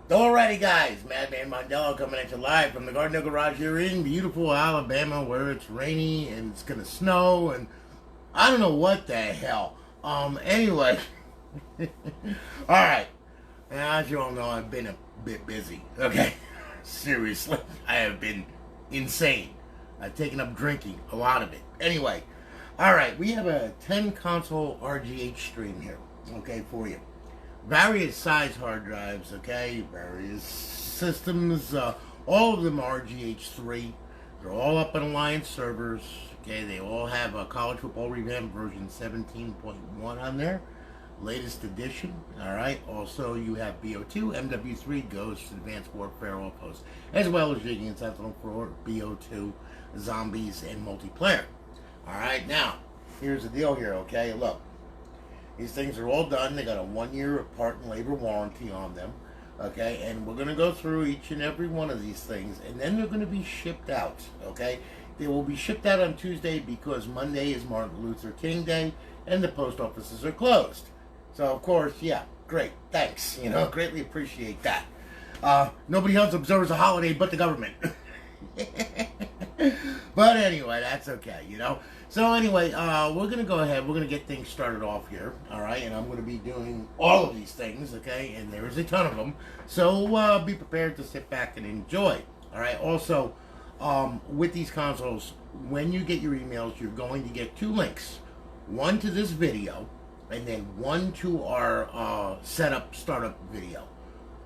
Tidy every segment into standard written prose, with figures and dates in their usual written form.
Alrighty, guys, Madman Mondello coming at you live from the Gardner Garage here in beautiful Alabama, where it's rainy and it's gonna snow and I don't know what the hell. Anyway, all right. Now, as you all know, I've been a bit busy. Okay, seriously, I have been insane. I've taken up drinking, a lot of it. Anyway, all right, we have a 10 console RGH stream here. Okay, for you. Various size hard drives, okay, various systems, all of them are RGH3. They're all up on Alliance servers, okay, they all have a College Football Revamp version 17.1 on there, latest edition, alright, also you have BO2, MW3, Ghost, Advanced Warfare Outpost, as well as Jigging and Sentinel for BO2, Zombies, and Multiplayer. Alright, now, here's the deal here, okay, look. These things are all done. They got a 1-year part and labor warranty on them. Okay, and we're going to go through each and every one of these things, and then they're going to be shipped out. Okay, they will be shipped out on Tuesday because Monday is Martin Luther King Day, and the post offices are closed. So, of course, yeah, great, thanks. You know, greatly appreciate that. Nobody else observes a holiday but the government. But anyway, that's okay, you know. So anyway, we're going to go ahead. We're going to get things started off here, all right? And I'm going to be doing all of these things, okay? And there's a ton of them. So be prepared to sit back and enjoy, all right? Also, with these consoles, when you get your emails, you're going to get 2 links. One to this video, and then one to our startup video.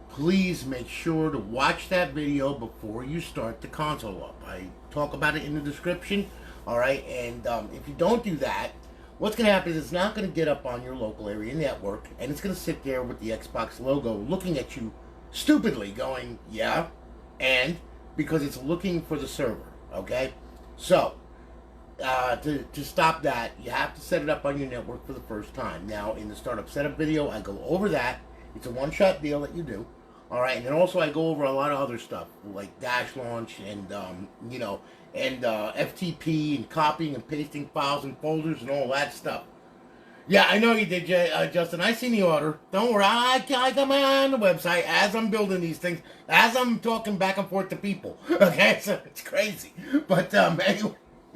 Please make sure to watch that video before you start the console up. I talk about it in the description, all right? And if you don't do that, what's going to happen is it's not going to get up on your local area network, and it's going to sit there with the Xbox logo looking at you stupidly going, yeah, and because it's looking for the server, okay? So, to stop that, you have to set it up on your network for the first time. Now, in the startup setup video, I go over that. It's a one-shot deal that you do. All right, and then also I go over a lot of other stuff like dash launch and you know, and FTP and copying and pasting files and folders and all that stuff. Yeah, I know you did, Justin. I seen the order. Don't worry, I got my eye on the website as I'm building these things, as I'm talking back and forth to people. Okay, so it's crazy, but anyway,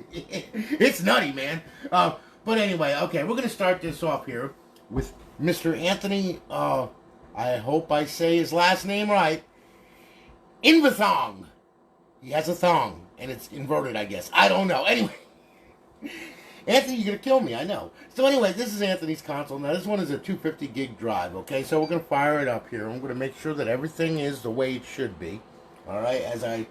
it's nutty, man. But anyway, okay, we're gonna start this off here with Mr. Anthony. I hope I say his last name right. Invathong. He has a thong, and it's inverted, I guess. I don't know. Anyway, Anthony, you're going to kill me, I know. So anyway, this is Anthony's console. Now, this one is a 250 gig drive, okay? So we're going to fire it up here. I'm going to make sure that everything is the way it should be, all right? As I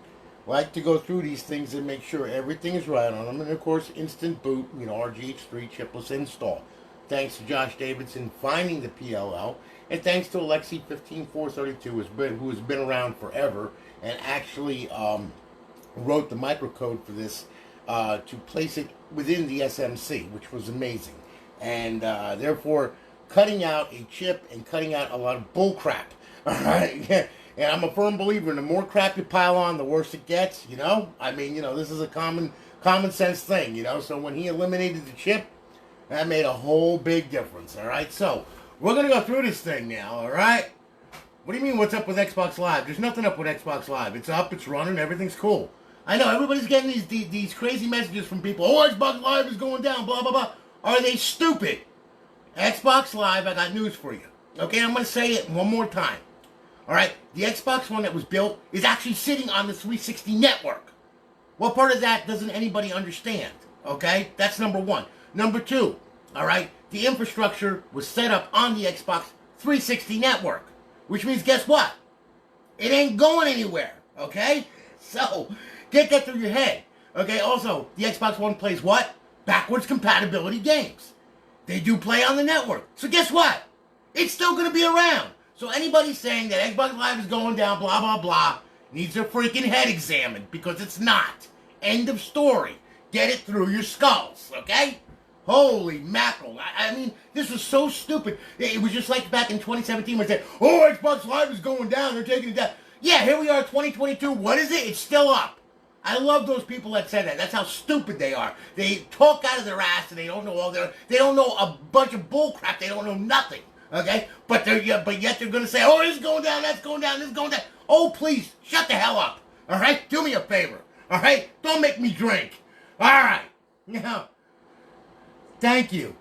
like to go through these things and make sure everything is right on them. And, of course, instant boot, you know, RGH3 chipless install. Thanks to Josh Davidson finding the PLL. And thanks to Alexi15432, who has been around forever and actually wrote the microcode for this to place it within the SMC, which was amazing. And therefore, cutting out a chip and cutting out a lot of bull crap. All right? And I'm a firm believer in the more crap you pile on, the worse it gets, you know? I mean, you know, this is a common sense thing, you know? So when he eliminated the chip, that made a whole big difference, all right? So, we're going to go through this thing now, all right? What do you mean, what's up with Xbox Live? There's nothing up with Xbox Live. It's up, it's running, everything's cool. I know, everybody's getting these crazy messages from people. Oh, Xbox Live is going down, blah, blah, blah. Are they stupid? Xbox Live, I got news for you. Okay, I'm going to say it one more time. All right? The Xbox One that was built is actually sitting on the 360 network. What part of that doesn't anybody understand? Okay? That's number one. Number two, all right, the infrastructure was set up on the Xbox 360 network, which means guess what? It ain't going anywhere, okay? So, get that through your head, okay? Also, the Xbox One plays what? Backwards compatibility games. They do play on the network. So guess what? It's still going to be around. So anybody saying that Xbox Live is going down, blah, blah, blah, needs their freaking head examined because it's not. End of story. Get it through your skulls, okay? Holy mackerel. I mean, this was so stupid. It was just like back in 2017 when they said, oh, Xbox Live is going down. They're taking it down. Yeah, here we are, 2022. What is it? It's still up. I love those people that said that. That's how stupid they are. They talk out of their ass and they don't know they don't know a bunch of bull crap. They don't know nothing. Okay? But yet they're going to say, oh, this is going down, that's going down, this is going down. Oh, please, shut the hell up. All right? Do me a favor. All right? Don't make me drink. All right. Now, thank you.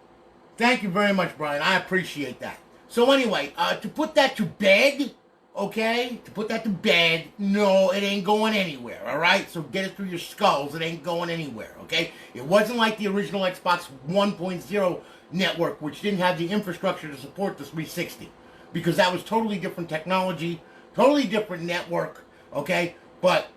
Thank you very much, Brian. I appreciate that. So anyway, to put that to bed, okay? To put that to bed, no, it ain't going anywhere, all right? So get it through your skulls. It ain't going anywhere, okay? It wasn't like the original Xbox 1.0 network, which didn't have the infrastructure to support the 360, because that was totally different technology, totally different network, okay? But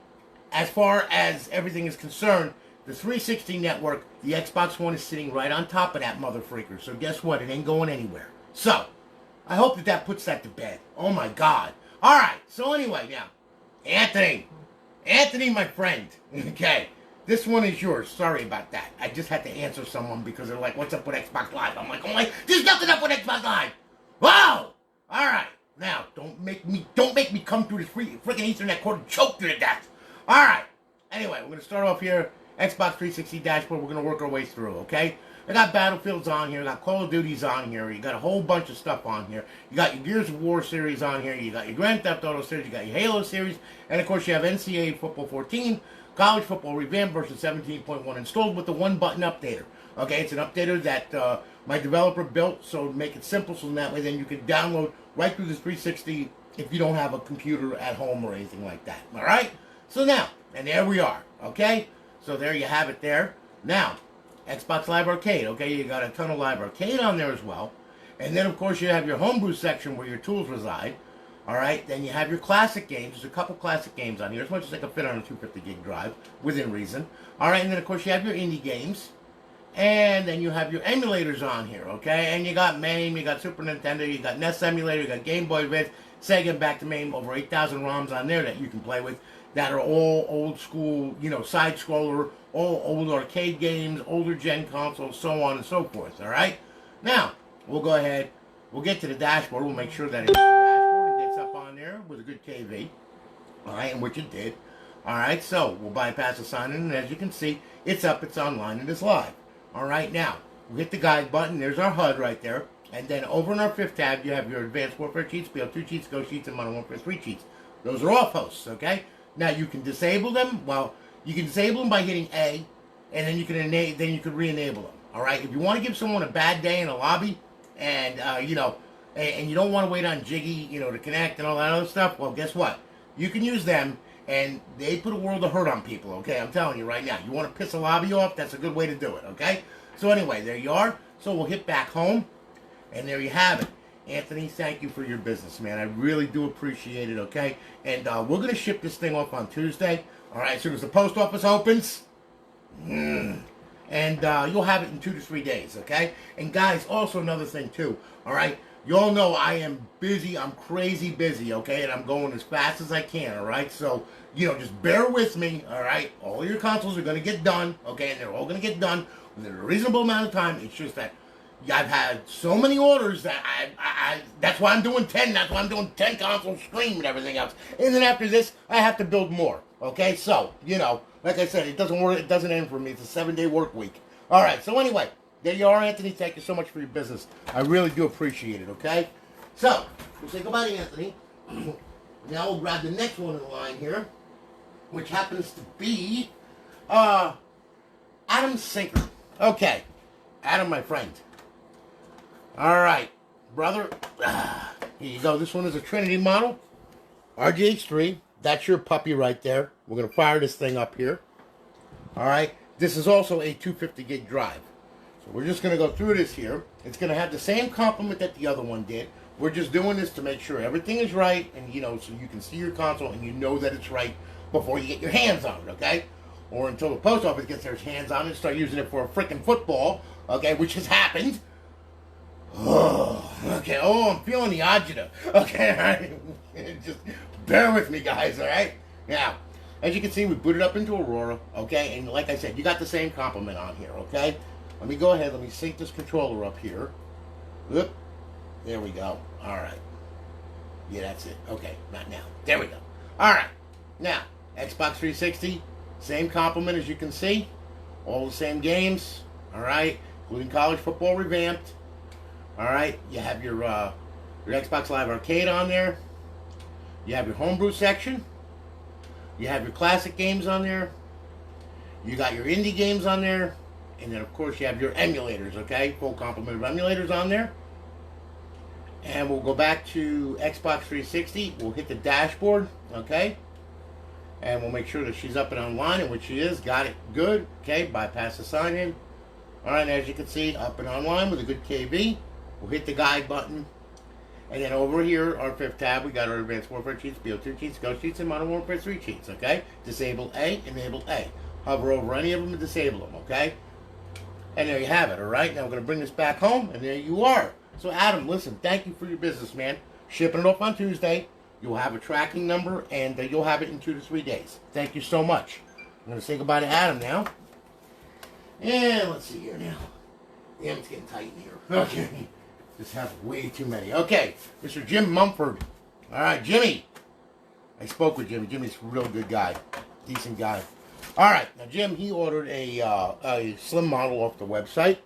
as far as everything is concerned, the 360 network, the Xbox One is sitting right on top of that mother freaker. So guess what? It ain't going anywhere. So, I hope that puts that to bed. Oh my God. Alright, so anyway now, Anthony, my friend, okay, this one is yours. Sorry about that. I just had to answer someone because they're like, what's up with Xbox Live? I'm like, there's nothing up with Xbox Live. Wow! Alright, now, don't make me come through this freaking Ethernet cord and choke you to death. Alright, anyway, we're going to start off here. Xbox 360 dashboard, we're going to work our way through, okay? I got Battlefields on here, I got Call of Duties on here, you got a whole bunch of stuff on here. You got your Gears of War series on here, you got your Grand Theft Auto series, you got your Halo series, and of course you have NCAA Football 14, College Football Revamped version 17.1 installed with the one-button updater. Okay, it's an updater that my developer built, so to make it simple, so that way then you can download right through the 360 if you don't have a computer at home or anything like that. Alright? So now, and there we are, okay? So there you have it there. Now, Xbox Live Arcade, okay? You got a ton of Live Arcade on there as well. And then, of course, you have your homebrew section where your tools reside. All right? Then you have your classic games. There's a couple classic games on here, as much as they can fit on a 250 gig drive, within reason. All right? And then, of course, you have your indie games. And then you have your emulators on here, okay? And you got MAME, you got Super Nintendo, you got NES emulator, you got Game Boy Advance, Sega back to MAME, over 8,000 ROMs on there that you can play with. That are all old school, side scroller, all old arcade games, older gen consoles, so on and so forth, alright? Now, we'll go ahead, we'll get to the dashboard, we'll make sure that it's the dashboard, it gets up on there with a good KV, alright, and which it did. Alright, so we'll bypass the sign-in, and as you can see, it's up, it's online, and it's live. Alright, now, we'll hit the guide button, there's our HUD right there, and then over in our fifth tab, you have your Advanced Warfare cheats, BL2 cheats, Go cheats, and Modern Warfare 3 cheats. Those are all posts, okay? Now you can disable them. Well, you can disable them by hitting A, and then you can re-enable them. All right. If you want to give someone a bad day in a lobby, and and you don't want to wait on Jiggy, to connect and all that other stuff. Well, guess what? You can use them, and they put a world of hurt on people. Okay, I'm telling you right now. You want to piss a lobby off? That's a good way to do it. Okay. So anyway, there you are. So we'll hit back home, and there you have it. Anthony, thank you for your business, man. I really do appreciate it, okay? And we're going to ship this thing off on Tuesday, all right, as soon as the post office opens. And you'll have it in 2 to 3 days, okay? And guys, also another thing, too, all right? You all know I am busy. I'm crazy busy, okay? And I'm going as fast as I can, all right? So, just bear with me, all right? All your consoles are going to get done, okay? And they're all going to get done within a reasonable amount of time. It's just that I've had so many orders that that's why I'm doing 10. That's why I'm doing 10 console stream and everything else. And then after this, I have to build more. Okay, so like I said, it doesn't work. It doesn't end for me. It's a 7-day work week. All right. So anyway, there you are, Anthony. Thank you so much for your business. I really do appreciate it. Okay. So we'll say goodbye to Anthony. Now we'll grab the next one in line here, which happens to be Adam Sinker. Okay, Adam, my friend. All right, brother. Here you go. This one is a Trinity model. RGH3. That's your puppy right there. We're going to fire this thing up here. All right. This is also a 250 gig drive. So we're just going to go through this here. It's going to have the same complement that the other one did. We're just doing this to make sure everything is right and, so you can see your console and you know that it's right before you get your hands on it, okay? Or until the post office gets their hands on it and start using it for a frickin' football, okay, which has happened. Oh, okay. Oh, I'm feeling the agita. Okay, all right. Just bear with me, guys, all right? Now, as you can see, we booted up into Aurora, okay? And like I said, you got the same complement on here, okay? Let me go ahead. Let me sync this controller up here. Whoop. There we go. All right. Yeah, that's it. Okay, not now. There we go. All right. Now, Xbox 360, same complement as you can see. All the same games, all right? Including College Football Revamped. All right, you have your your Xbox Live Arcade on there. You have your homebrew section. You have your classic games on there. You got your indie games on there. And then, of course, you have your emulators, okay? Full complement of emulators on there. And we'll go back to Xbox 360. We'll hit the dashboard, okay? And we'll make sure that she's up and online, and which she is. Got it good, okay? Bypass the sign-in. All right, as you can see, up and online with a good KB. We'll hit the guide button. And then over here, our fifth tab, we got our Advanced Warfare cheats, BO2 cheats, Ghost cheats, and Modern Warfare 3 cheats, okay? Disable A, enable A. Hover over any of them and disable them, okay? And there you have it, all right? Now we're going to bring this back home, and there you are. So, Adam, listen, thank you for your business, man. Shipping it off on Tuesday. You'll have a tracking number, and you'll have it in 2 to 3 days. Thank you so much. I'm going to say goodbye to Adam now. And let's see here now. Damn, it's getting tight in here. Okay. Just have way too many. Okay, Mr. Jim Mumford. All right, Jimmy. I spoke with Jimmy. Jimmy's a real good guy. Decent guy. All right, now, Jim, he ordered a slim model off the website.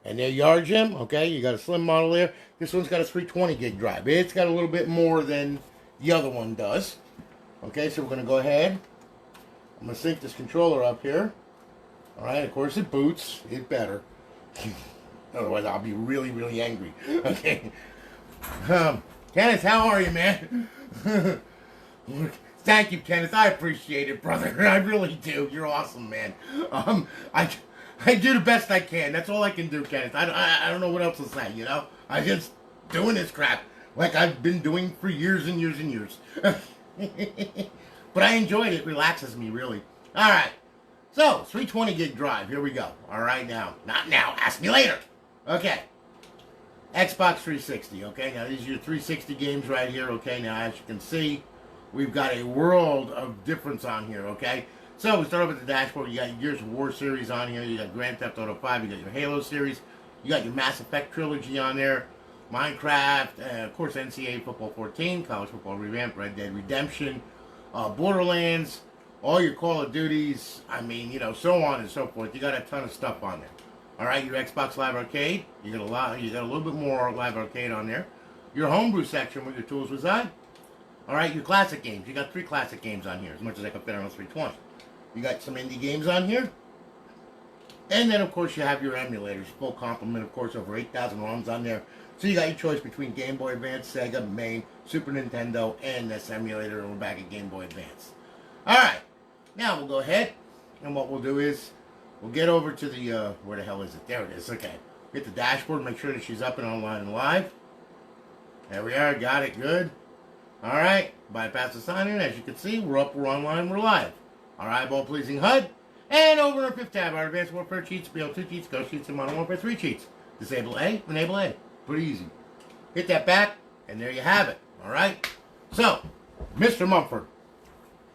And there you are, Jim. Okay, you got a slim model there. This one's got a 320 gig drive. It's got a little bit more than the other one does. Okay, so we're going to go ahead. I'm going to sync this controller up here. All right, of course, it boots. It better. Otherwise, I'll be really, really angry. Okay. Kenneth, how are you, man? Thank you, Kenneth. I appreciate it, brother. I really do. You're awesome, man. I do the best I can. That's all I can do, Kenneth. I don't know what else to say, you know? I'm just doing this crap like I've been doing for years and years and years. But I enjoy it. It relaxes me, really. All right. So, 320 gig drive. Here we go. All right, now. Not now. Ask me later. Okay. Xbox 360. Okay, now these are your 360 games right here. Okay, now as you can see, we've got a world of difference on here. Okay. So, we start off with the dashboard. You got your Gears of War series on here. You got Grand Theft Auto 5. You got your Halo series. You got your Mass Effect trilogy on there. Minecraft. Of course, NCAA Football 14. College Football Revamp. Red Dead Redemption. Borderlands. All your Call of Duties. I mean, you know, so on and so forth. You got a ton of stuff on there. All right, your Xbox Live Arcade. You got a little bit more Live Arcade on there. Your homebrew section where your tools reside. All right, your classic games. You got 3 classic games on here, as much as I can fit on a 320. You got some indie games on here. And then, of course, you have your emulators. Full complement, of course, over 8,000 ROMs on there. So you got your choice between Game Boy Advance, Sega, MAME, Super Nintendo, and this emulator, and we're back at Game Boy Advance. All right, now we'll go ahead, and what we'll do is we'll get over to the, where the hell is it? There it is, okay. Hit the dashboard, make sure that she's up and online and live. There we are, got it, good. All right, bypass the sign-in. As you can see, we're up, we're online, we're live. Our eyeball-pleasing HUD. And over in our 5th tab, our Advanced Warfare cheats, BO2 cheats, Ghost cheats, and Modern Warfare 3 cheats. Disable A, enable A. Pretty easy. Hit that back, and there you have it. All right? So, Mr. Mumford,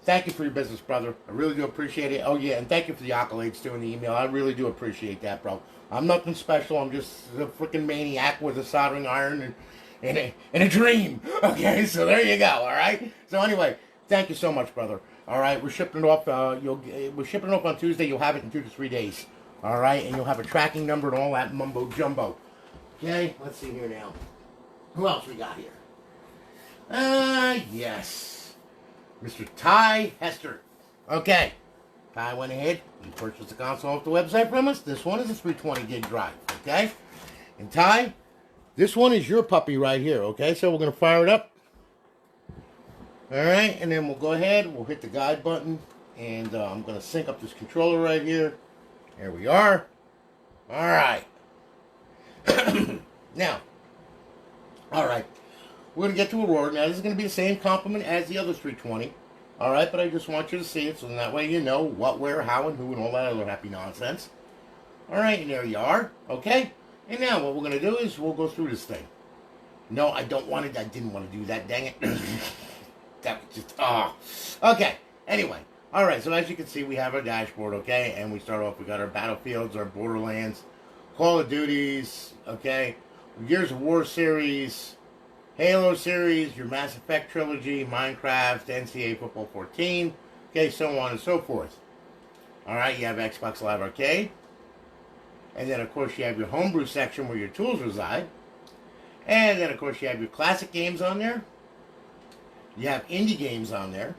thank you for your business, brother. I really do appreciate it. Oh, yeah, and thank you for the accolades, too, in the email. I really do appreciate that, bro. I'm nothing special. I'm just a freaking maniac with a soldering iron and a dream. Okay, so there you go, all right? So anyway, thank you so much, brother. All right, we're shipping it off. We're shipping it off on Tuesday. You'll have it in 2 to 3 days. All right, and you'll have a tracking number and all that mumbo jumbo. Okay, let's see here now. Who else we got here? Yes, Mr. Ty Hester. Okay, Ty went ahead and purchased the console off the website from us. This one is a 320 gig drive. Okay, and Ty, this one is your puppy right here. Okay, so we're gonna fire it up. All right, and then we'll go ahead, we'll hit the guide button, and I'm going to sync up this controller right here. There we are. All right. Now, all right, we're going to get to Aurora. Now, this is going to be the same complement as the other 320. All right, but I just want you to see it, so that way you know what, where, how, and who, and all that other happy nonsense. All right, and there you are. Okay, and now what we're going to do is we'll go through this thing. No, I don't want it. I didn't want to do that, dang it. That was just, okay, anyway, all right, so as you can see, we have our dashboard, okay, and we start off, we got our Battlefields, our Borderlands, Call of Duties, okay, Gears of War series, Halo series, your Mass Effect trilogy, Minecraft, NCAA Football 14, okay, so on and so forth. All right, you have Xbox Live Arcade, and then, of course, you have your homebrew section where your tools reside. And then, of course, you have your classic games on there. You have indie games on there.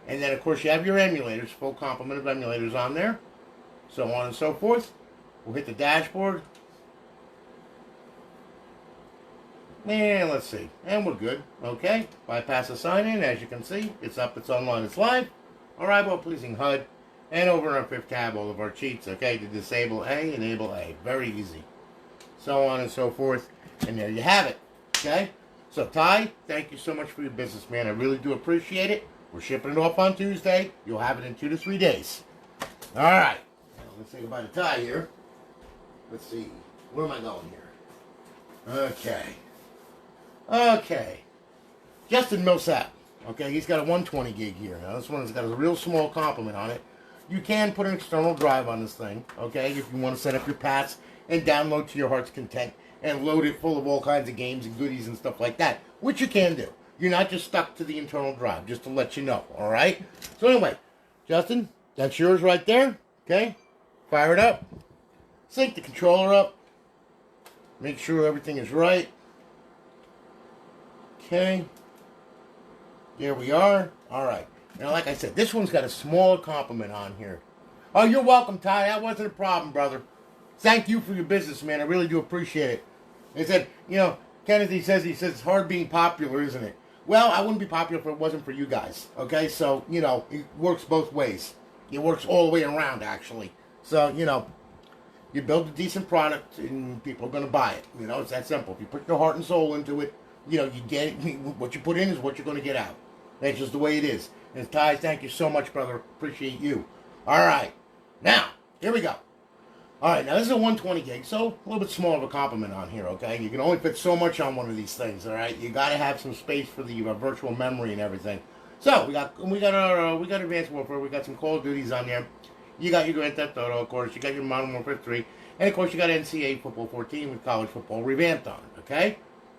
And then, of course, you have your emulators, full complement of emulators on there. So on and so forth. We'll hit the dashboard. And let's see. And we're good. Okay. Bypass the sign-in. As you can see, it's up, it's online, it's live. Our eyeball-pleasing HUD. And over in our fifth tab, all of our cheats. Okay. To disable A, enable A. Very easy. So on and so forth. And there you have it. Okay. So, Ty, thank you so much for your business, man. I really do appreciate it. We're shipping it off on Tuesday. You'll have it in 2 to 3 days. All right. Now, let's say goodbye to Ty here. Let's see. Where am I going here? Okay. Okay. Justin Millsap. Okay, he's got a 120 gig here. Now, this one's got a real small complement on it. You can put an external drive on this thing, okay, if you want to set up your paths and download to your heart's content and load it full of all kinds of games and goodies and stuff like that, which you can do. You're not just stuck to the internal drive, just to let you know, all right? So anyway, Justin, that's yours right there, okay? Fire it up. Sync the controller up. Make sure everything is right. Okay. There we are. All right. Now, like I said, this one's got a smaller complement on here. Oh, you're welcome, Ty. That wasn't a problem, brother. Thank you for your business, man. I really do appreciate it. He said, you know, Kennedy says, it's hard being popular, isn't it? Well, I wouldn't be popular if it wasn't for you guys. Okay? So, you know, it works both ways. It works all the way around, actually. So, you know, you build a decent product and people are going to buy it. You know, it's that simple. If you put your heart and soul into it, you know, you get it. What you put in is what you're going to get out. That's just the way it is. And Ty, thank you so much, brother. Appreciate you. All right. Now, here we go. All right, now this is a 120 gig, so a little bit smaller of a complement on here, okay? You can only fit so much on one of these things, all right? You got to have some space for the virtual memory and everything. So we got Advanced Warfare, we got some Call of Duties on there. You got your Grand Theft Auto, of course. You got your Modern Warfare 3, and of course you got NCAA Football 14 with college football revamped on it, okay?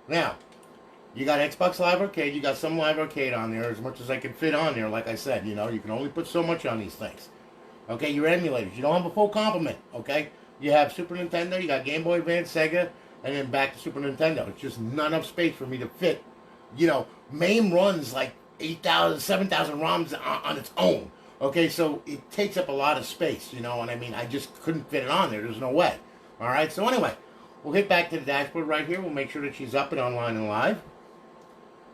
Now, you got Xbox Live Arcade. You got some Live Arcade on there, as much as I can fit on there. Like I said, you know, you can only put so much on these things. Okay, your emulators. You don't have a full complement, okay? You have Super Nintendo, you got Game Boy Advance, Sega, and then back to Super Nintendo. It's just not enough space for me to fit. You know, MAME runs like 8,000, 7,000 ROMs on its own. Okay, so it takes up a lot of space, you know, and I mean, I just couldn't fit it on there. There's no way. All right, so anyway, we'll hit back to the dashboard right here. We'll make sure that she's up and online and live,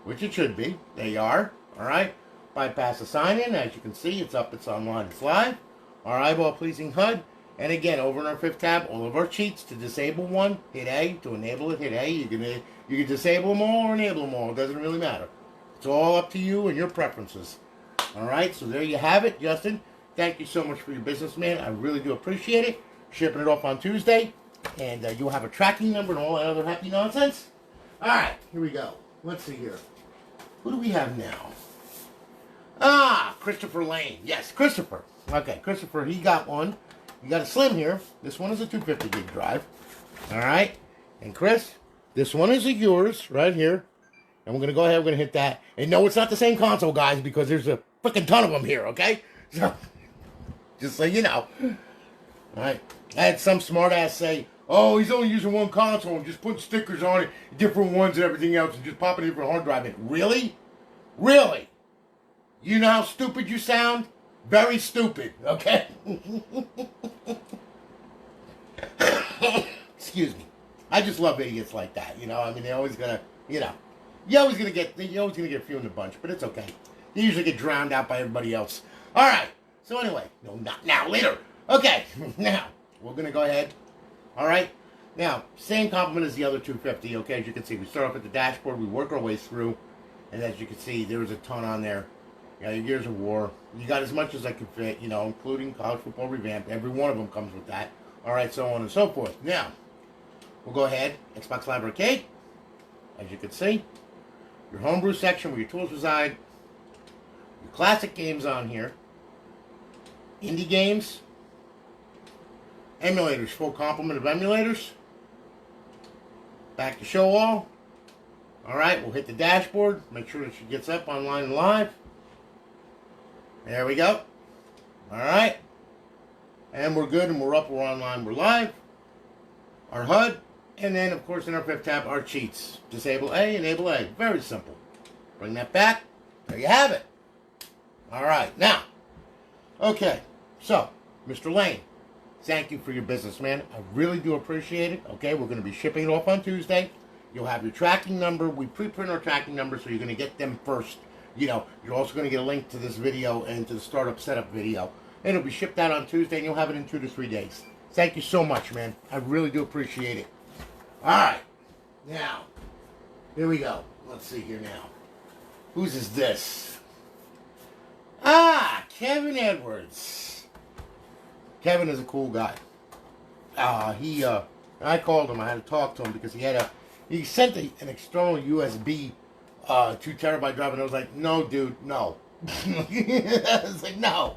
which it should be. There you are. All right, bypass the sign-in. As you can see, it's up, it's online, it's live. Our eyeball-pleasing HUD. And again, over in our fifth tab, all of our cheats. To disable one, hit A. To enable it, hit A. You can disable them all or enable them all. It doesn't really matter. It's all up to you and your preferences. All right, so there you have it, Justin. Thank you so much for your business, man. I really do appreciate it. Shipping it off on Tuesday. And you'll have a tracking number and all that other happy nonsense. All right, here we go. Let's see here. Who do we have now? Ah, Christopher Lane. Yes, Christopher. Okay, Christopher, he got one. You got a Slim here. This one is a 250 gig drive. All right. And Chris, this one is yours right here. And we're going to go ahead. We're going to hit that. And no, it's not the same console, guys, because there's a freaking ton of them here, okay? So, just so you know. All right. I had some smartass say, oh, he's only using one console and just putting stickers on it, different ones and everything else, and just popping a different hard drive in. Really? Really? You know how stupid you sound? Very stupid, okay? Excuse me. I just love idiots like that, you know? I mean, they're always gonna, you know, you're always gonna get a few in the bunch, but it's okay. They usually get drowned out by everybody else. All right. So anyway, no, not now, later. Okay, now we're gonna go ahead. All right. Now, same complement as the other 250. Okay, as you can see, we start off at the dashboard, we work our way through, and as you can see, there was a ton on there. You got your Gears of War. You got as much as I could fit, you know, including college football revamped. Every one of them comes with that. All right, so on and so forth. Now, we'll go ahead. Xbox Live Arcade. As you can see, your homebrew section where your tools reside. Your classic games on here. Indie games. Emulators, full complement of emulators. Back to show all. All right, we'll hit the dashboard. Make sure that she gets up online and live. There we go. All right. And we're good, and we're up, we're online, we're live. Our HUD, And then, of course, in our fifth tab, our cheats. Disable A, enable A. Very simple. Bring that back. There you have it. All right. Now, okay. So, Mr. Lane, thank you for your business, man. I really do appreciate it. Okay, we're going to be shipping it off on Tuesday. You'll have your tracking number. We pre-print our tracking number, so you're going to get them first. You know, you're also going to get a link to this video and to the startup setup video. And it'll be shipped out on Tuesday, and you'll have it in 2 to 3 days. Thank you so much, man. I really do appreciate it. All right. Now, here we go. Let's see here now. Whose is this? Ah, Kevin Edwards. Kevin is a cool guy. I called him. I had to talk to him because he sent an external USB 2 terabyte drive, and I was like, no, dude, no. I was like, no.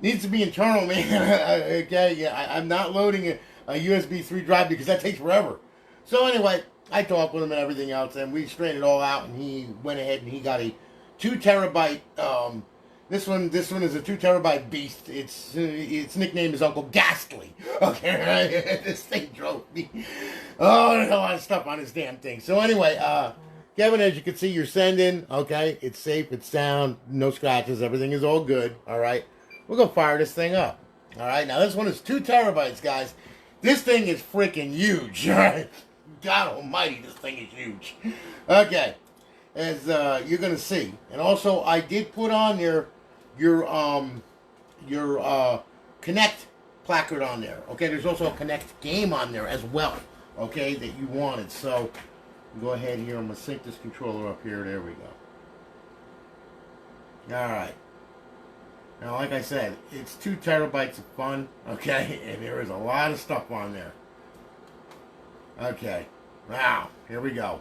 Needs to be internal, man. Okay, yeah, I'm not loading a USB 3 drive because that takes forever. So anyway, I talked with him and everything else, and we straightened it all out, and he went ahead and he got a 2 terabyte. This one is a 2 terabyte beast. Its nickname is Uncle Ghastly. Okay, this thing drove me. Oh, there's a lot of stuff on this damn thing. So anyway, Kevin, as you can see, you're sending. Okay, it's safe, it's sound, no scratches, everything is all good. All right, we're gonna fire this thing up. All right, now this one is 2 terabytes, guys. This thing is freaking huge. All right, God Almighty, this thing is huge. Okay, as you're gonna see, and also I did put on there your Connect placard on there. Okay, there's also a Connect game on there as well. Okay, that you wanted. So go ahead here. I'm gonna sync this controller up here. There we go. All right. Now, like I said, it's 2 terabytes of fun. Okay, and there is a lot of stuff on there. Okay. Now, here we go.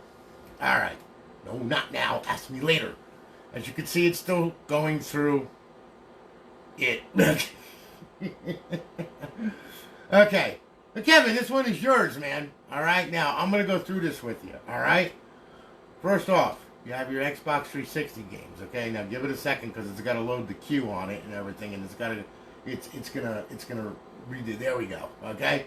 All right. No, not now. Ask me later. As you can see, it's still going through it. Okay. But Kevin, this one is yours, man. All right? Now, I'm going to go through this with you. All right? First off, you have your Xbox 360 games. Okay? Now, give it a second because it's got to load the queue on it and everything, and it's gonna redo. There we go. Okay?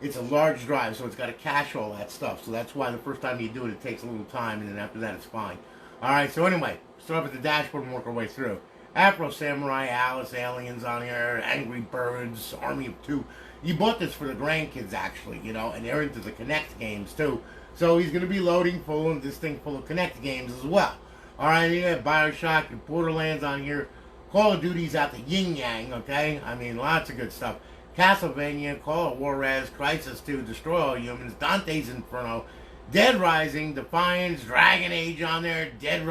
It's a large drive, so it's got to cache all that stuff. So that's why the first time you do it, it takes a little time, and then after that, it's fine. All right. So anyway, start with the dashboard and work our way through. Afro Samurai, Alice, Aliens on here, Angry Birds, Army of Two. You bought this for the grandkids, actually, you know, and they're into the Connect games too. So he's going to be loading this thing full of Connect games as well. All right. You got Bioshock and Borderlands on here. Call of Duty's out the yin yang. Okay. I mean, lots of good stuff. Castlevania, Call of Juarez, Crisis 2, Destroy All Humans, Dante's Inferno, Dead Rising, Defiance, Dragon Age on there, Dead to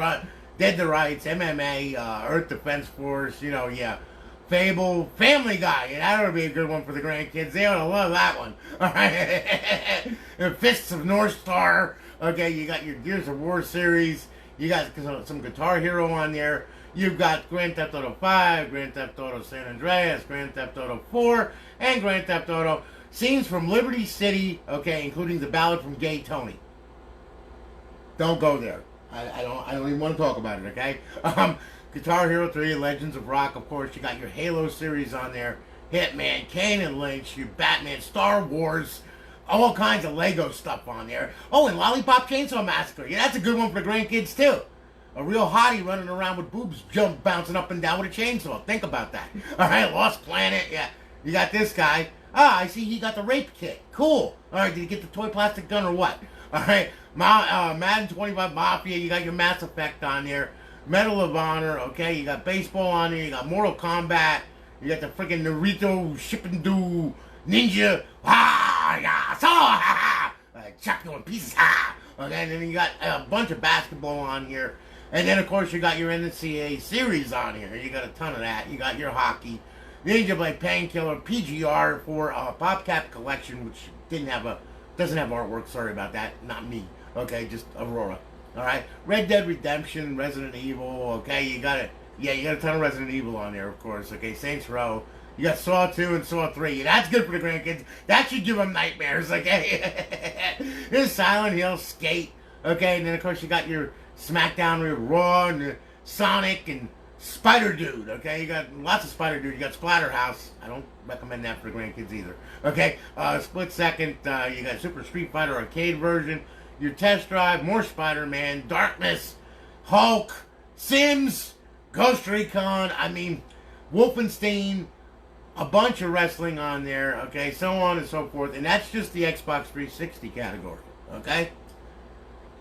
Rights, MMA, Earth Defense Force, you know, yeah. Fable, Family Guy, yeah, that ought to be a good one for the grandkids. They ought to love that one. All right. And Fists of North Star. Okay, you got your Gears of War series. You got some Guitar Hero on there. You've got Grand Theft Auto 5, Grand Theft Auto San Andreas, Grand Theft Auto 4, and Grand Theft Auto Scenes from Liberty City, okay, including the Ballad from Gay Tony. Don't go there. I don't even want to talk about it, okay? Guitar Hero 3, Legends of Rock, of course. You got your Halo series on there. Hitman, Kane and Lynch, your Batman, Star Wars, all kinds of Lego stuff on there. Oh, and Lollipop Chainsaw Massacre. Yeah, that's a good one for the grandkids, too. A real hottie running around with boobs bouncing up and down with a chainsaw. Think about that. All right, Lost Planet. Yeah, you got this guy. Ah, I see he got the rape kit. Cool. All right, did he get the toy plastic gun or what? All right, Madden 25 Mafia. You got your Mass Effect on there. Medal of Honor. Okay, you got baseball on there. You got Mortal Kombat. You got the freaking Naruto Shippuden Ninja. Ah, yeah, so ha ha. Chop you in pieces. Ha. Okay, and then you got a bunch of basketball on here. And then, of course, you got your NCAA series on here. You got a ton of that. You got your hockey. Ninja Blade, Painkiller, PGR for PopCap Collection, which doesn't have artwork. Sorry about that. Not me. Okay, just Aurora. All right. Red Dead Redemption, Resident Evil. Okay, you got it. Yeah, you got a ton of Resident Evil on there, of course. Okay, Saints Row. You got Saw 2 and Saw 3. That's good for the grandkids. That should give them nightmares. Okay. There's Silent Hill, Skate. Okay, and then, of course, you got your SmackDown with Raw and Sonic and Spider Dude, okay? You got lots of Spider Dude. You got Splatterhouse. I don't recommend that for grandkids either. Okay? Split Second. You got Super Street Fighter arcade version. Your Test Drive. More Spider-Man. Darkness. Hulk. Sims. Ghost Recon. I mean, Wolfenstein. A bunch of wrestling on there. Okay? So on and so forth. And that's just the Xbox 360 category. Okay?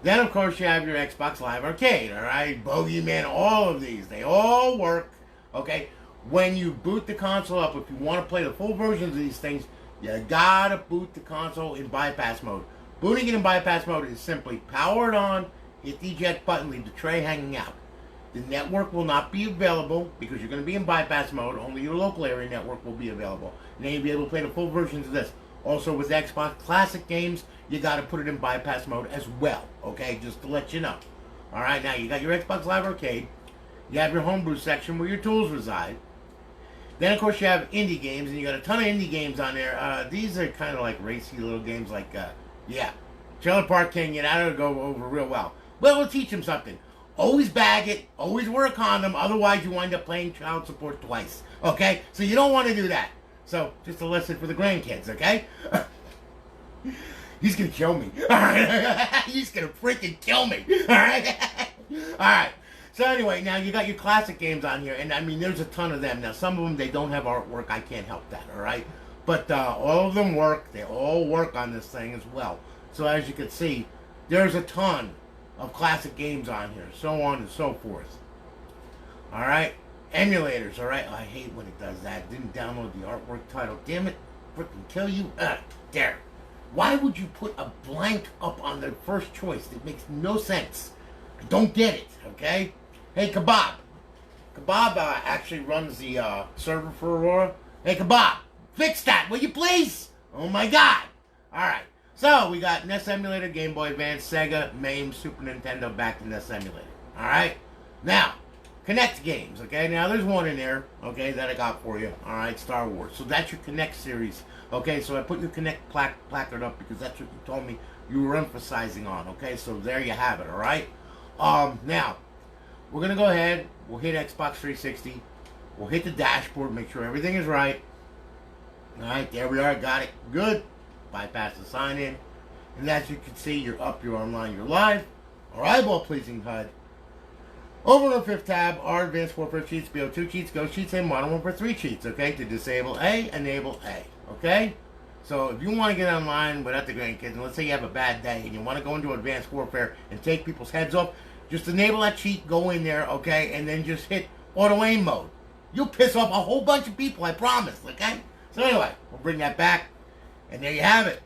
Then, of course, you have your Xbox Live Arcade, all right? Bogeyman, all of these. They all work, okay? When you boot the console up, if you want to play the full versions of these things, you got to boot the console in bypass mode. Booting it in bypass mode is simply power it on, hit the eject button, leave the tray hanging out. The network will not be available because you're going to be in bypass mode. Only your local area network will be available. And then you'll be able to play the full versions of this. Also, with Xbox Classic games, you got to put it in bypass mode as well, okay? Just to let you know. All right, now you got your Xbox Live Arcade. You have your homebrew section where your tools reside. Then, of course, you have indie games, and you got a ton of indie games on there. These are kind of like racy little games like, Trailer Park King, and that'll go over real well. But we'll teach them something. Always bag it. Always wear a condom. Otherwise, you wind up paying child support twice, okay? So you don't want to do that. So, just a lesson for the grandkids, okay? He's gonna kill me. Alright? He's gonna freaking kill me. Alright? Alright. So anyway, now you got your classic games on here, and I mean, there's a ton of them. Now, some of them, they don't have artwork. I can't help that, alright? But all of them work. They all work on this thing as well. So as you can see, there's a ton of classic games on here, so on and so forth. Alright? Emulators, alright? I hate when it does that. Didn't download the artwork title. Damn it. Freaking kill you. There. Why would you put a blank up on the first choice? It makes no sense. I don't get it, okay? Hey, Kebab. Kebab actually runs the server for Aurora. Hey, Kebab. Fix that, will you please? Oh, my God. Alright. So, we got NES Emulator, Game Boy Advance, Sega, MAME, Super Nintendo, back to NES Emulator. Alright? Now, Connect games, okay? Now, there's one in there, okay, that I got for you. All right, Star Wars. So that's your Connect series, okay? So I put your Connect placard up because that's what you told me you were emphasizing on, okay? So there you have it, all right? Now, we're going to go ahead. We'll hit Xbox 360. We'll hit the dashboard, make sure everything is right. All right, there we are. Got it. Good. Bypass the sign-in. And as you can see, you're up, you're online, you're live. Our eyeball-pleasing HUD. Over on the fifth tab are Advanced Warfare cheats, BO2 cheats, Ghost cheats, and Modern Warfare 3 cheats, okay? To disable A, enable A, okay? So if you want to get online without the grandkids, and let's say you have a bad day and you want to go into Advanced Warfare and take people's heads off, just enable that cheat, go in there, okay? And then just hit auto aim mode. You'll piss off a whole bunch of people, I promise, okay? So anyway, we'll bring that back, and there you have it.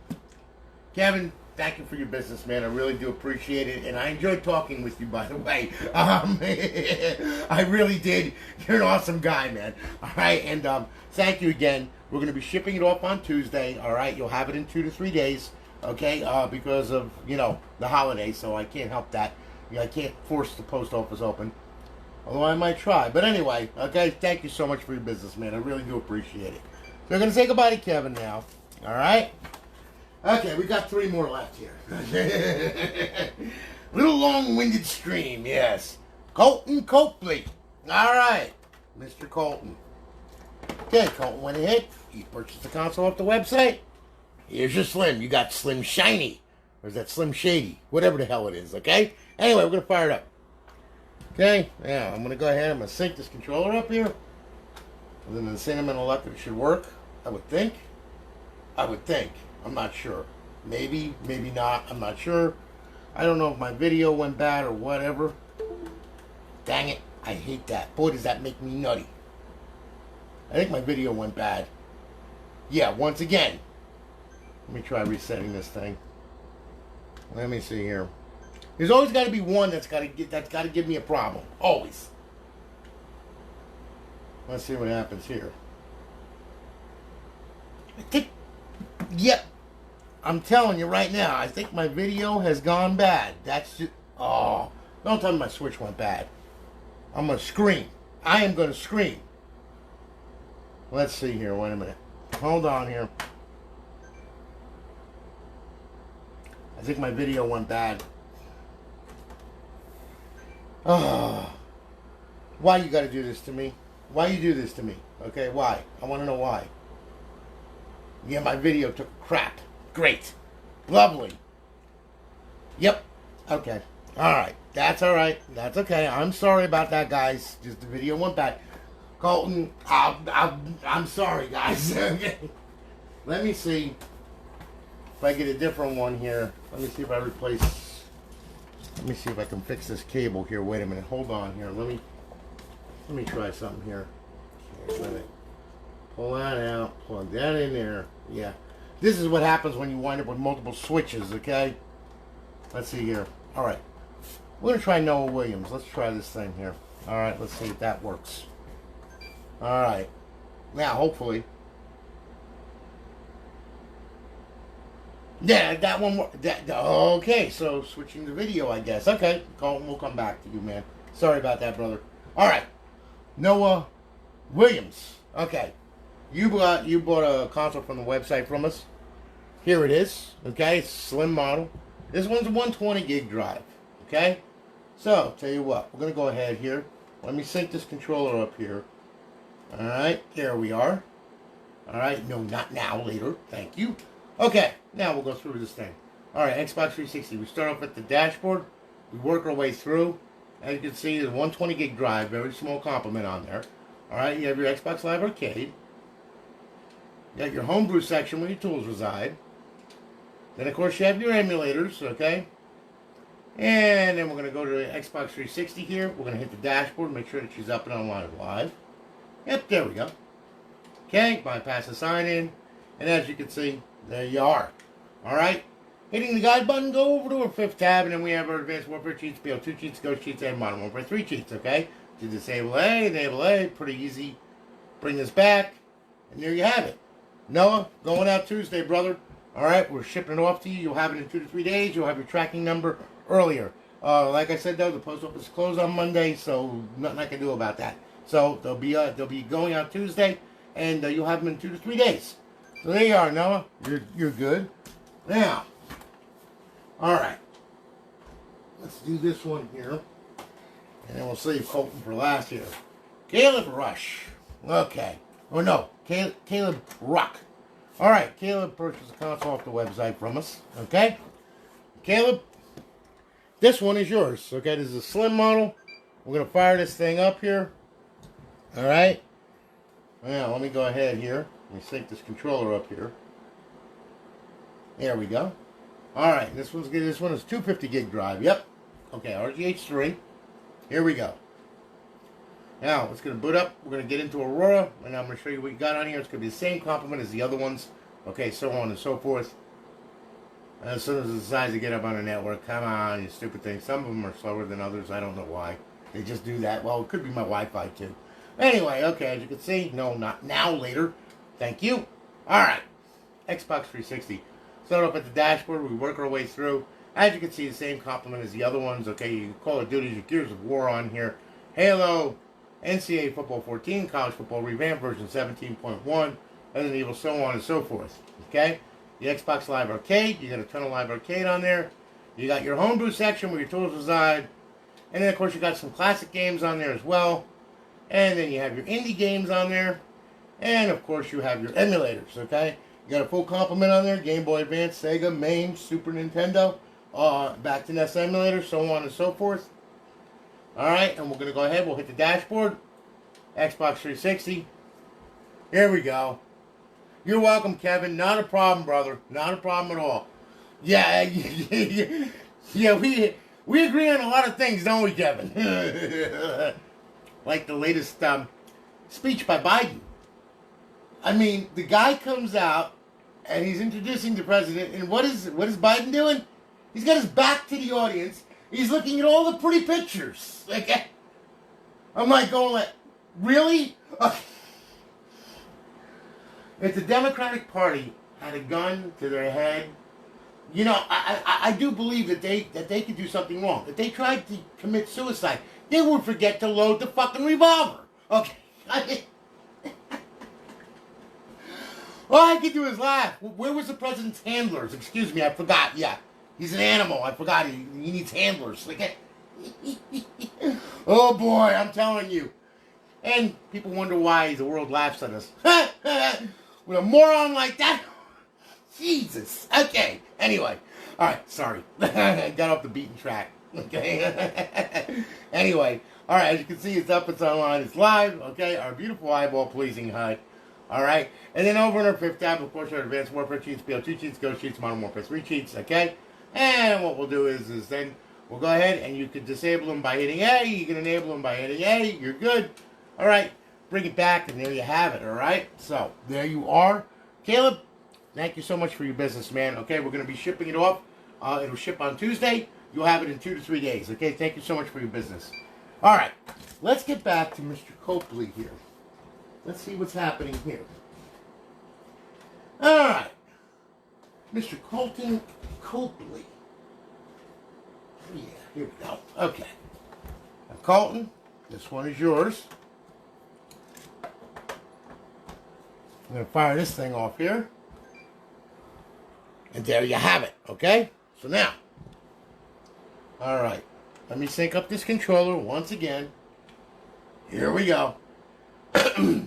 Kevin, thank you for your business, man. I really do appreciate it. And I enjoyed talking with you, by the way. I really did. You're an awesome guy, man. All right. And thank you again. We're going to be shipping it off on Tuesday. All right. You'll have it in 2 to 3 days. Okay. Because of, the holiday. So I can't help that. I can't force the post office open. Although I might try. But anyway. Okay. Thank you so much for your business, man. I really do appreciate it. So we're going to say goodbye to Kevin now. All right. Okay, we got 3 more left here. Little long-winded stream, yes. Colton Copley. All right, Mr. Colton. Okay, Colton went ahead. He purchased the console off the website. Here's your Slim. You got Slim Shiny. Or is that Slim Shady? Whatever the hell it is, okay? Anyway, we're going to fire it up. Okay, now I'm going to go ahead. I'm going to sync this controller up here. And then the cinnamon electric should work, I would think. I'm not sure. Maybe, maybe not. I'm not sure. I don't know if my video went bad or whatever. Dang it. I hate that. Boy, does that make me nutty. I think my video went bad. Yeah, once again. Let me try resetting this thing. Let me see here. There's always got to be one that's got to give me a problem. Always. Let's see what happens here. I think... Yep. I'm telling you right now, I think my video has gone bad. That's just... Oh. Don't tell me my Switch went bad. I'm going to scream. I am going to scream. Let's see here. Wait a minute. Hold on here. I think my video went bad. Oh. Why you got to do this to me? Why you do this to me? Okay, why? I want to know why. Yeah, my video took a crap. Great. Lovely. Yep. Okay. All right. That's all right. That's okay. I'm sorry about that, guys. Just the video went bad. Colton, I'm sorry, guys. Okay. Let me see if I get a different one here. Let me see if I replace... Let me see if I can fix this cable here. Wait a minute. Hold on here. Let me try something here. Okay, let me pull that out. Plug that in there. Yeah. This is what happens when you wind up with multiple switches, okay? Let's see here. All right. We're going to try Noah Williams. Let's try this thing here. All right. Let's see if that works. All right. Now, hopefully. Yeah, that one. Okay, so switching the video, I guess. Okay, Colton, we'll come back to you, man. Sorry about that, brother. All right. Noah Williams. Okay. You bought a console from the website from us. Here it is. Okay, it's a slim model. This one's a 120 gig drive. Okay? So, tell you what. We're going to go ahead here. Let me sync this controller up here. Alright, there we are. Alright, no, not now, later. Thank you. Okay, now we'll go through this thing. Alright, Xbox 360. We start off at the dashboard. We work our way through. As you can see, there's a 120 gig drive. Very small complement on there. Alright, you have your Xbox Live Arcade. You got your homebrew section where your tools reside. Then, of course, you have your emulators, okay? And then we're going to go to Xbox 360 here. We're going to hit the dashboard, make sure that she's up and online live. Yep, there we go. Okay, bypass the sign-in. And as you can see, there you are. Alright? Hitting the guide button, go over to our 5th tab, and then we have our Advanced Warfare cheats, BO2 cheats, Ghost cheats, and Modern Warfare 3 cheats, okay? To disable A, enable A, pretty easy. Bring this back, and there you have it. Noah, going out Tuesday, brother. Alright, we're shipping it off to you. You'll have it in 2 to 3 days. You'll have your tracking number earlier. Like I said, though, the post office is closed on Monday, so nothing I can do about that. So they'll be going out Tuesday, and you'll have them in 2 to 3 days. So there you are, Noah. You're good. Now, all right. Let's do this one here, and then we'll save Colton for last here. Caleb Rush. Okay. Oh no, Caleb Ruck. All right, Caleb purchased a console off the website from us. Okay, Caleb, this one is yours. Okay, this is a slim model. We're gonna fire this thing up here. All right. Now let me go ahead here. Let me sync this controller up here. There we go. All right, this one is 250 gig drive. Yep. Okay, RGH3. Here we go. Now, it's going to boot up. We're going to get into Aurora, and I'm going to show you what you got on here. It's going to be the same complement as the other ones. Okay, so on and so forth. As soon as it decides to get up on the network, come on, you stupid thing. Some of them are slower than others. I don't know why. They just do that. Well, it could be my Wi-Fi, too. Anyway, okay, as you can see, no, not now, later. Thank you. All right, Xbox 360. Start up at the dashboard. We work our way through. As you can see, the same complement as the other ones. Okay, you Call of Duty, your Gears of War on here. Halo, NCAA Football 14, College Football Revamped version 17.1, Resident Evil, so on and so forth. Okay? The Xbox Live Arcade, you got a ton of Live Arcade on there. You got your homebrew section where your tools reside. And then, of course, you got some classic games on there as well. And then you have your indie games on there. And, of course, you have your emulators, okay? You got a full complement on there. Game Boy Advance, Sega, MAME, Super Nintendo, back to NES emulator, so on and so forth. Alright, and we're going to go ahead. We'll hit the dashboard. Xbox 360. Here we go. You're welcome, Kevin. Not a problem, brother. Not a problem at all. Yeah, yeah, we agree on a lot of things, don't we, Kevin? Like the latest speech by Biden. I mean, the guy comes out and he's introducing the president, and what is Biden doing? He's got his back to the audience. He's looking at all the pretty pictures. Like, I'm like going like, really? If the Democratic Party had a gun to their head, you know, I do believe that they could do something wrong. If they tried to commit suicide, they would forget to load the fucking revolver. Okay. All I could do is laugh. Where was the president's handlers? Excuse me, I forgot. Yeah. He's an animal. I forgot. He needs handlers. Like, Oh boy, I'm telling you. And people wonder why the world laughs at us. With a moron like that? Jesus. Okay. Anyway. Alright, sorry. Got off the beaten track. Okay. Anyway. Alright, as you can see, it's up, it's online, it's live. Okay. Our beautiful eyeball-pleasing HUD. Alright. And then over in our fifth tab, of course, our Advanced Warfare cheats, BO2 cheats, Ghost cheats, Modern Warfare 3 cheats. Okay. And what we'll do is then we'll go ahead and you can disable them by hitting A. You can enable them by hitting A. You're good. Alright. Bring it back, and there you have it. Alright. So, there you are. Caleb, thank you so much for your business, man. Okay, we're going to be shipping it off. It'll ship on Tuesday. You'll have it in 2 to 3 days. Okay, thank you so much for your business. All right, let's get back to Mr. Copley here. Let's see what's happening here. All right, Mr. Colton Copley. Yeah, here we go. Okay. Now, Colton, this one is yours. I'm going to fire this thing off here. And there you have it, okay? So now, all right, let me sync up this controller once again. Here we go. All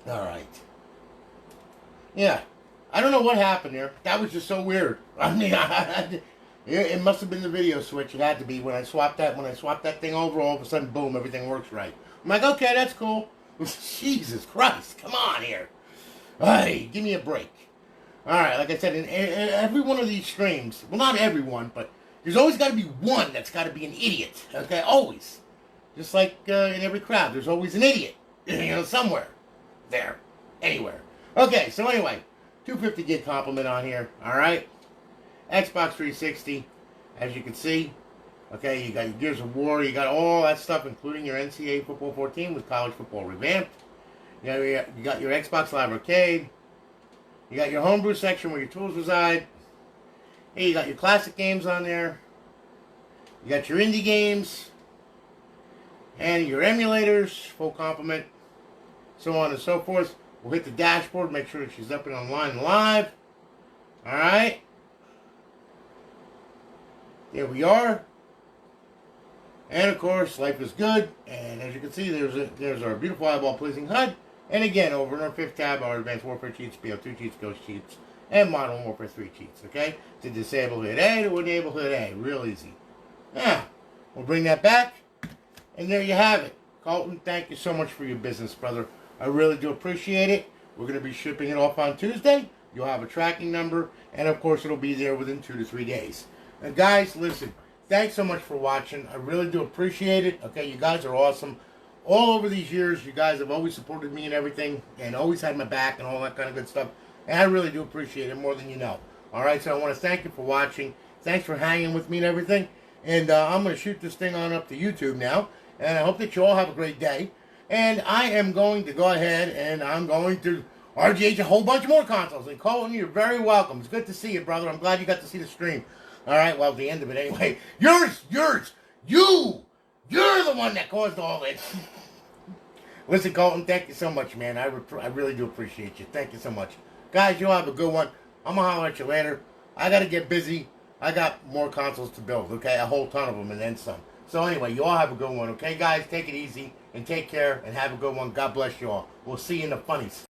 right. Yeah, I don't know what happened there. That was just so weird. I mean, it must have been the video switch. It had to be when I swapped that thing over. All of a sudden, boom, everything works right. I'm like, okay, that's cool. Jesus Christ, come on here. Hey, give me a break. Alright, like I said, in every one of these streams, well, not everyone, but there's always got to be one that's got to be an idiot. Okay, always. Just like in every crowd, there's always an idiot. You know, somewhere. There. Anywhere. Okay, so anyway, 250 gig compliment on here. Alright. Xbox 360, as you can see. Okay, you got your Gears of War, you got all that stuff, including your NCAA Football 14 with college football revamped. You got your Xbox Live Arcade. You got your homebrew section where your tools reside. Hey, you got your classic games on there. You got your indie games. And your emulators, full complement. So on and so forth. We'll hit the dashboard, make sure that she's up and online and live. Alright. There we are. And of course, life is good. And as you can see, there's our beautiful eyeball-pleasing HUD. And again, over in our fifth tab, our Advanced Warfare cheats, BO2 cheats, Ghost cheats, and Modern Warfare 3 cheats. Okay? To disable, hit A. To enable, hit A. Real easy. Yeah. We'll bring that back. And there you have it. Colton, thank you so much for your business, brother. I really do appreciate it. We're going to be shipping it off on Tuesday. You'll have a tracking number. And of course, it'll be there within 2 to 3 days. And guys, listen. Thanks so much for watching. I really do appreciate it. Okay, you guys are awesome. All over these years, you guys have always supported me and everything, and always had my back and all that kind of good stuff. And I really do appreciate it more than you know. All right, so I want to thank you for watching. Thanks for hanging with me and everything. And I'm going to shoot this thing on up to YouTube now. And I hope that you all have a great day. And I am going to go ahead and I'm going to RGH a whole bunch more consoles. And Colton, you're very welcome. It's good to see you, brother. I'm glad you got to see the stream. All right, well, at the end of it anyway. Yours, you're the one that caused all this. Listen, Colton, thank you so much, man. I really do appreciate you. Thank you so much. Guys, you'll have a good one. I'm going to holler at you later. I got to get busy. I got more consoles to build, okay? A whole ton of them and then some. So anyway, you all have a good one, okay, guys? Take it easy and take care and have a good one. God bless you all. We'll see you in the funnies.